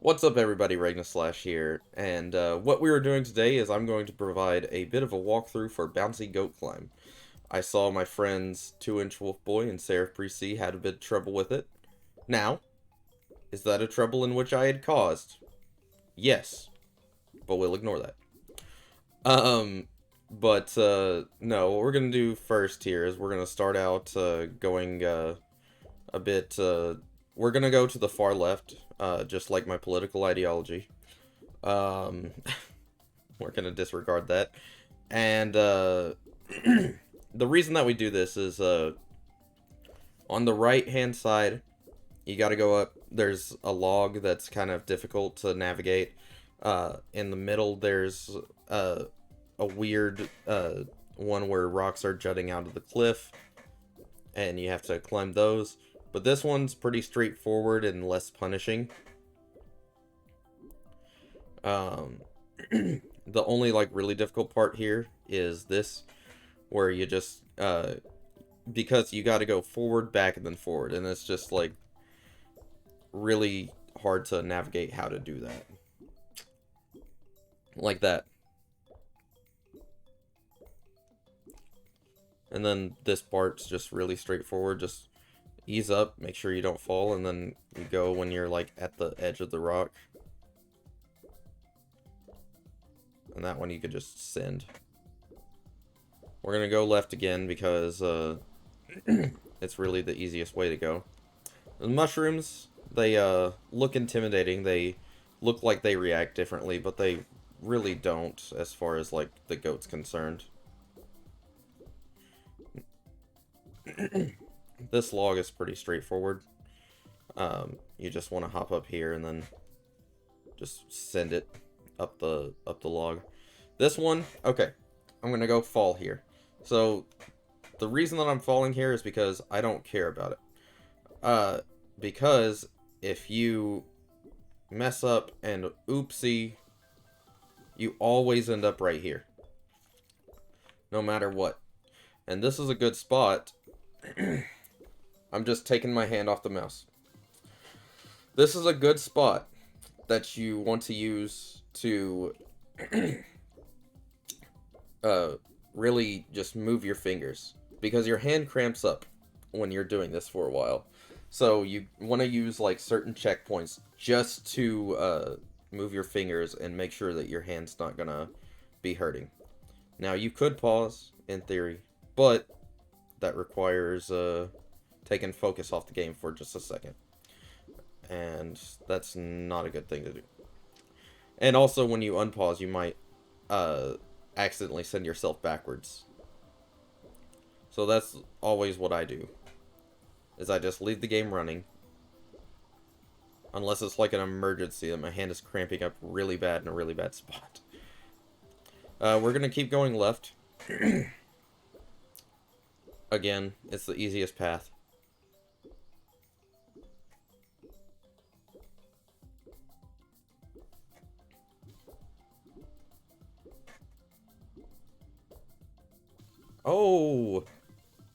What's up everybody, Ragnaslash here, and what we are doing today is I'm going to provide a bit of a walkthrough for Bouncy Goat Climb. I saw my friends 2-inch Wolf Boy and Seraph Pre-C had a bit of trouble with it. Now, is that a trouble in which I had caused? Yes, but we'll ignore that. No, what we're gonna do first here is we're gonna start out going a bit, we're gonna go to the far left, just like my political ideology. Um, we're gonna disregard that. And, the reason that we do this is, on the right-hand side, you gotta go up, there's a log that's kind of difficult to navigate. In the middle, there's, a weird, one where rocks are jutting out of the cliff, and you have to climb those. But this one's pretty straightforward and less punishing. The only, like, really difficult part here is this, where you just, because you gotta go forward, back, and then forward, and it's just, like, really hard to navigate how to do that. Like that. And then this part's just really straightforward, just ease up, make sure you don't fall, and then you go when you're, like, at the edge of the rock. And that one you could just send. We're gonna go left again because it's really the easiest way to go. The mushrooms, they look intimidating. They look like they react differently, but they really don't as far as, like, the goat's concerned. This log is pretty straightforward. You just want to hop up here and then just send it up the log. This one, okay, I'm gonna go fall here. So the reason that I'm falling here is because I don't care about it. Because if you mess up and oopsie, you always end up right here, no matter what. And this is a good spot. I'm just taking my hand off the mouse. This is a good spot that you want to use to really just move your fingers, because your hand cramps up when you're doing this for a while. So you want to use, like, certain checkpoints just to move your fingers and make sure that your hand's not gonna be hurting. Now, you could pause, in theory, but that requires taking focus off the game for just a second. And that's not a good thing to do. And also, when you unpause, you might accidentally send yourself backwards. So that's always what I do, is I just leave the game running. Unless it's like an emergency that my hand is cramping up really bad in a really bad spot. We're going to keep going left. Again, it's the easiest path. Oh!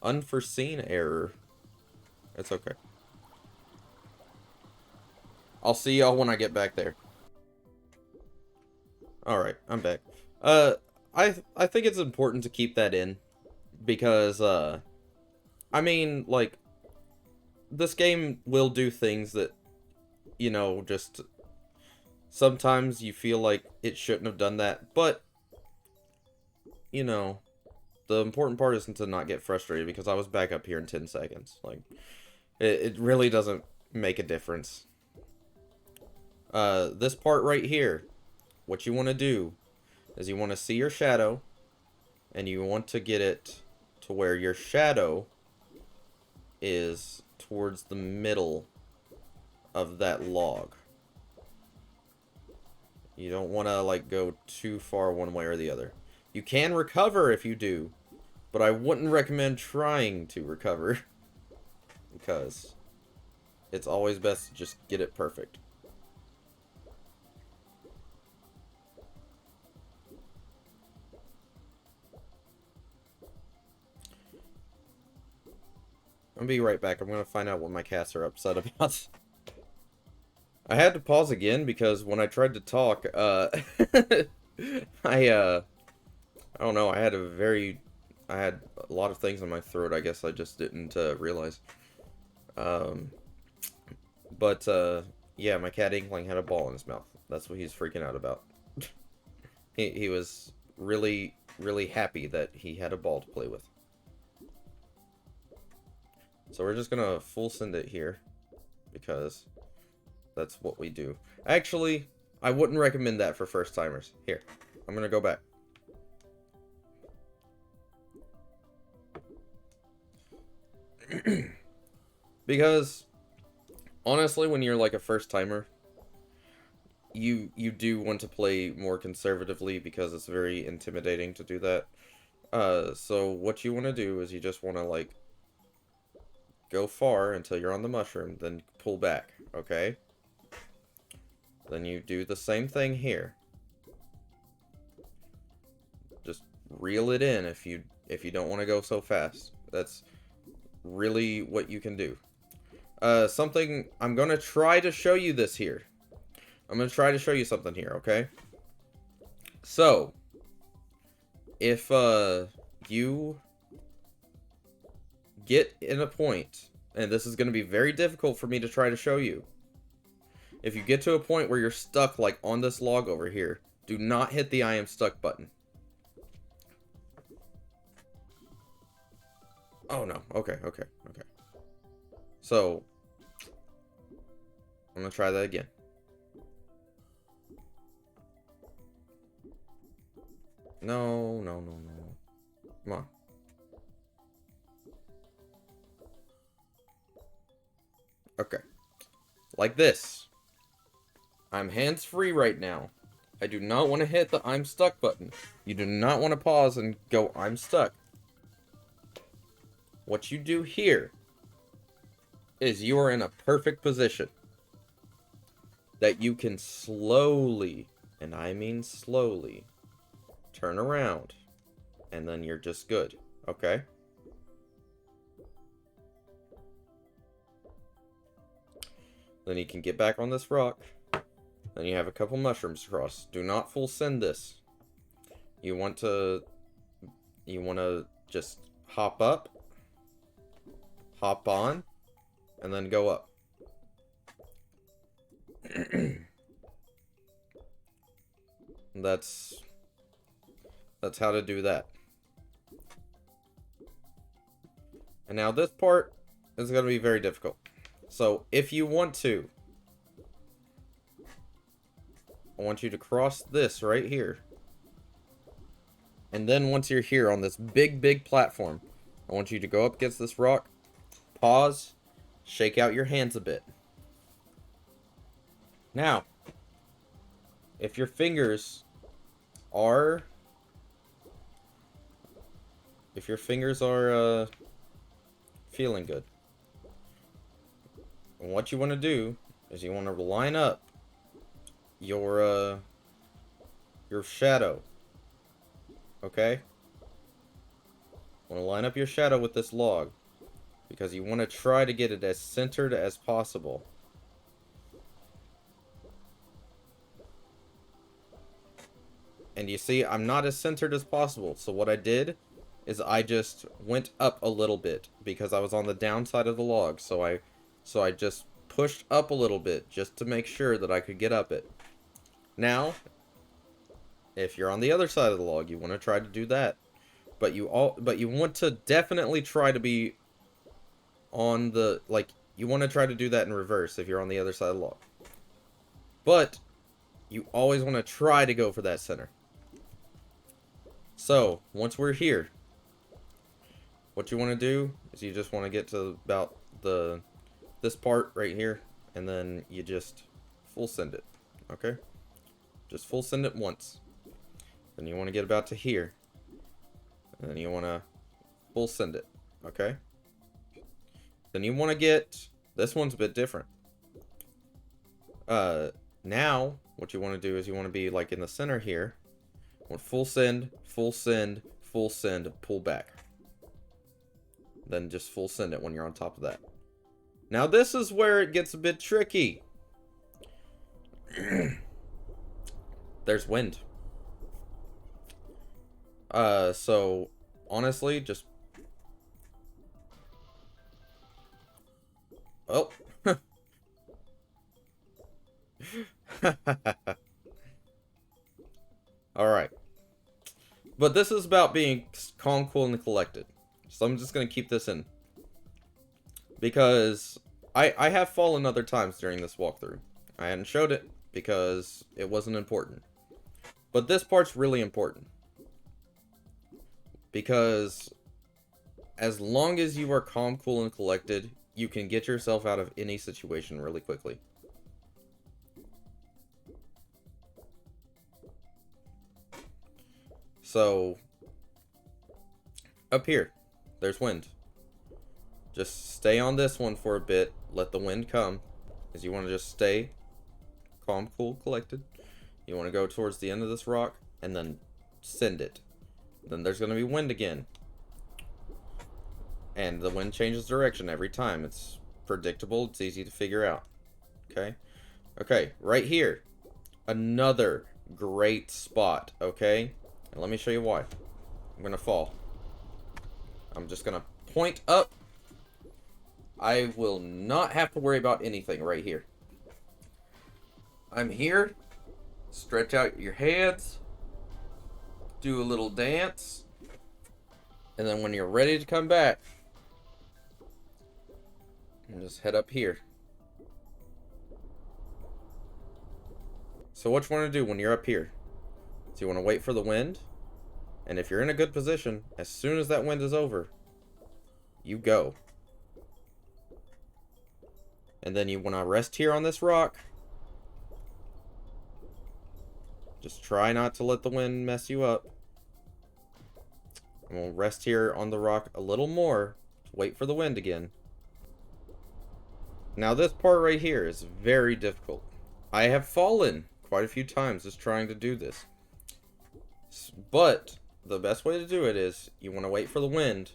Unforeseen error. It's okay. I'll see y'all when I get back there. Alright, I'm back. I think it's important to keep that in, because, I mean, like, this game will do things that, you know, just sometimes you feel like it shouldn't have done that, but, you know, the important part isn't to not get frustrated, because I was back up here in 10 seconds. Like, it really doesn't make a difference. This part right here, what you want to do is you want to see your shadow, and you want to get it to where your shadow is towards the middle of that log. You don't want to, like, go too far one way or the other. You can recover if you do, but I wouldn't recommend trying to recover, because it's always best to just get it perfect. I'll be right back. I'm gonna find out what my cats are upset about. I had to pause again because when I tried to talk, I don't know, I had a lot of things in my throat, I guess I just didn't, realize. Um, but yeah, my cat Inkling had a ball in his mouth. That's what he's freaking out about. He was really, really happy that he had a ball to play with. So we're just gonna full send it here, because that's what we do. Actually, I wouldn't recommend that for first timers. Here, I'm gonna go back. Because honestly, when you're like a first timer, you do want to play more conservatively because it's very intimidating to do that. So what you want to do is you just want to like go far until you're on the mushroom, then pull back, okay? Then you do the same thing here. Just reel it in if you don't want to go so fast. That's really what you can do. Something, I'm gonna try to show you this here. I'm gonna try to show you something here, okay? So, if you get in a point, and this is gonna be very difficult for me to try to show you. If you get to a point where you're stuck, like on this log over here, do not hit the I am stuck button. Oh no, okay. So, I'm gonna try that again. No. Come on. Okay. Like this. I'm hands-free right now. I do not want to hit the I'm stuck button. You do not want to pause and go, I'm stuck. What you do here is you are in a perfect position that you can slowly, and I mean slowly, turn around, and then you're just good, okay? Then you can get back on this rock. Then you have a couple mushrooms across. Do not full send this. You want to just hop up, hop on, and then go up. That's how to do that. And now this part is going to be very difficult. So if you want to, I want you to cross this right here. And then once you're here on this big platform, I want you to go up against this rock, pause, shake out your hands a bit. Now, if your fingers are feeling good, and what you want to do is you want to line up your shadow. Okay? Want to line up your shadow with this log, because you want to try to get it as centered as possible. And you see, I'm not as centered as possible. So what I did is I just went up a little bit because I was on the downside of the log. So I just pushed up a little bit just to make sure that I could get up it. Now, if you're on the other side of the log, you want to try to do that. But you want to definitely try to be on the, like, you want to try to do that in reverse if you're on the other side of the log. But you always want to try to go for that center. So, once we're here, what you want to do is you just want to get to about this part right here, and then you just full send it, okay? Just full send it once. Then you want to get about to here, and then you want to full send it, okay? Then you want to get, this one's a bit different. Now, what you want to do is you want to be like in the center here. Want full send, full send, full send, pull back. Then just full send it when you're on top of that. Now this is where it gets a bit tricky. There's wind. So honestly, just oh. All right. But this is about being calm, cool, and collected. So I'm just gonna keep this in because I have fallen other times during this walkthrough. I hadn't showed it because it wasn't important. But this part's really important because as long as you are calm, cool, and collected, you can get yourself out of any situation really quickly. So, up here, there's wind. Just stay on this one for a bit, let the wind come, because you want to just stay calm, cool, collected. You want to go towards the end of this rock, and then send it. Then there's going to be wind again. And the wind changes direction every time. It's predictable, it's easy to figure out. Okay? Okay, right here. Another great spot, okay? And let me show you why. I'm going to fall. I'm just going to point up. I will not have to worry about anything right here. I'm here. Stretch out your hands. Do a little dance. And then when you're ready to come back, just head up here. So what you want to do when you're up here is you want to wait for the wind. And if you're in a good position, as soon as that wind is over, you go. And then you want to rest here on this rock. Just try not to let the wind mess you up. And we'll rest here on the rock a little more to wait for the wind again. Now this part right here is very difficult. I have fallen quite a few times just trying to do this. But the best way to do it is you want to wait for the wind.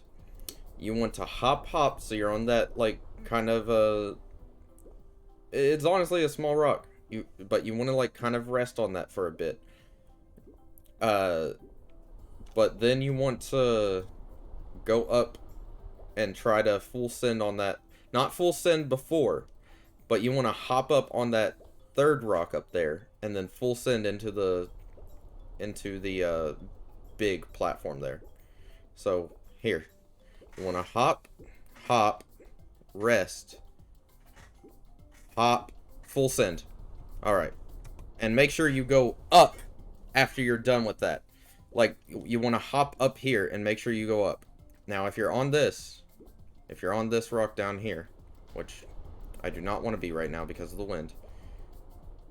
You want to hop so you're on that like kind of it's honestly a small rock. But you want to like kind of rest on that for a bit. But then you want to go up and try to full send on that. Not full send before, but you want to hop up on that third rock up there and then full send into the big platform there. So here, you want to hop, rest, hop, full send. All right, and make sure you go up after you're done with that. Like you want to hop up here and make sure you go up. Now, if you're on this rock down here, which I do not want to be right now because of the wind,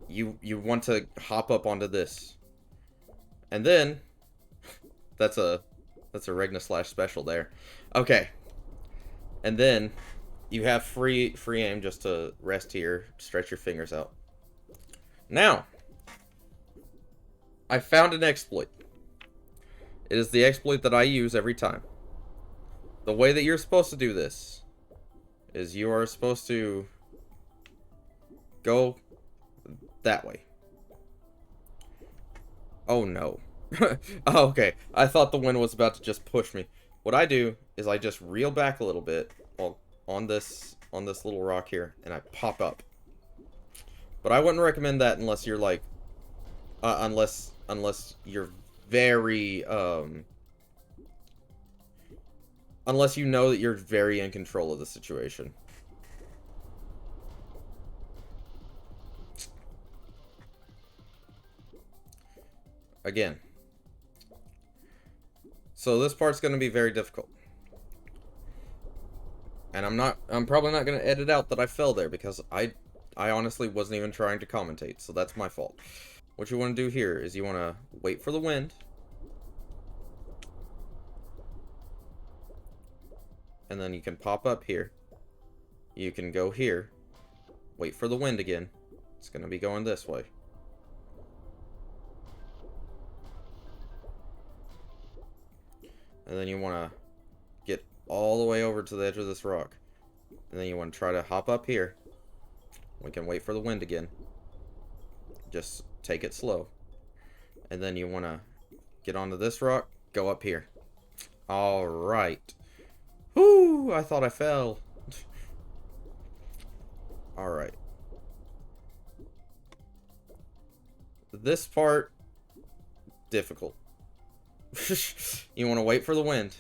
you want to hop up onto this. And then that's a Regna / special there. Okay. And then you have free aim just to rest here, stretch your fingers out. Now, I found an exploit. It is the exploit that I use every time. The way that you're supposed to do this is you are supposed to go that way. Oh no. Oh, okay. I thought the wind was about to just push me. What I do is I just reel back a little bit on this little rock here, and I pop up. But I wouldn't recommend that unless you're like unless you're very unless you know that you're very in control of the situation. Again. So this part's going to be very difficult. And I'm probably not going to edit out that I fell there because I honestly wasn't even trying to commentate, so that's my fault. What you want to do here is you want to wait for the wind. And then you can pop up here. You can go here. Wait for the wind again. It's going to be going this way. And then you want to get all the way over to the edge of this rock. And then you want to try to hop up here. We can wait for the wind again. Just take it slow. And then you want to get onto this rock, go up here. Alright. Whoo! I thought I fell. Alright. This part, difficult. You want to wait for the wind.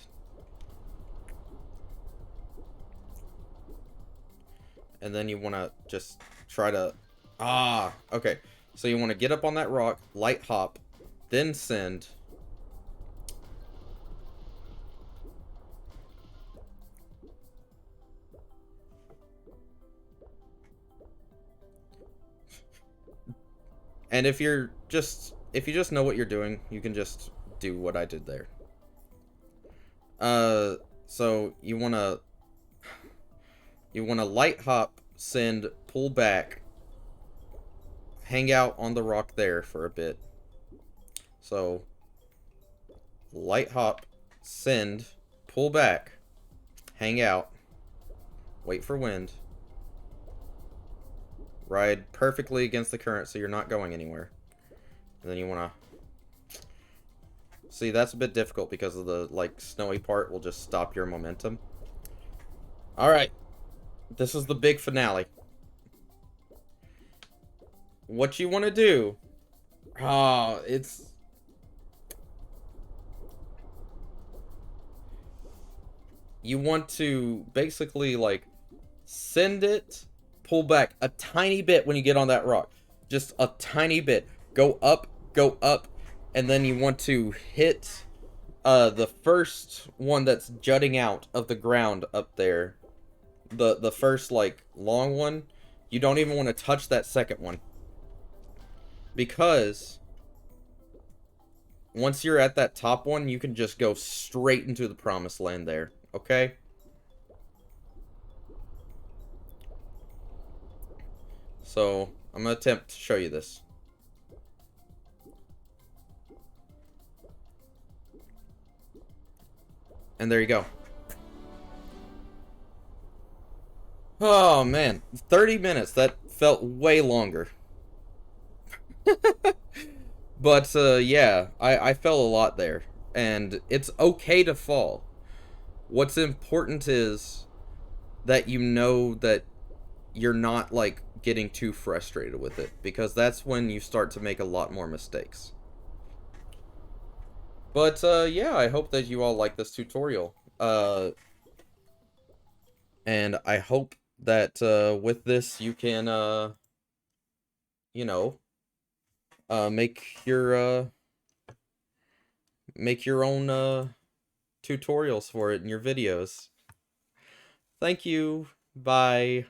And then you want to just try to... okay. So you want to get up on that rock, light hop, then send. And if you just know what you're doing, you can just do what I did there. So you wanna light hop, send, pull back, hang out on the rock there for a bit. So light hop, send, pull back, hang out, wait for wind. Ride perfectly against the current so you're not going anywhere. And then you want to... See, that's a bit difficult because of the, like, snowy part will just stop your momentum. Alright. This is the big finale. What you want to do... it's... You want to basically, like, send it... Pull back a tiny bit when you get on that rock. Just a tiny bit. Go up, and then you want to hit the first one that's jutting out of the ground up there. The first, like, long one. You don't even want to touch that second one. Because once you're at that top one, you can just go straight into the promised land there. Okay? So, I'm going to attempt to show you this. And there you go. Oh, man. 30 minutes. That felt way longer. But, yeah. I fell a lot there. And it's okay to fall. What's important is that you know that you're not, like, getting too frustrated with it, because that's when you start to make a lot more mistakes. But yeah, I hope that you all like this tutorial, and I hope that with this you can you know, make your own tutorials for it in your videos. Thank you. Bye.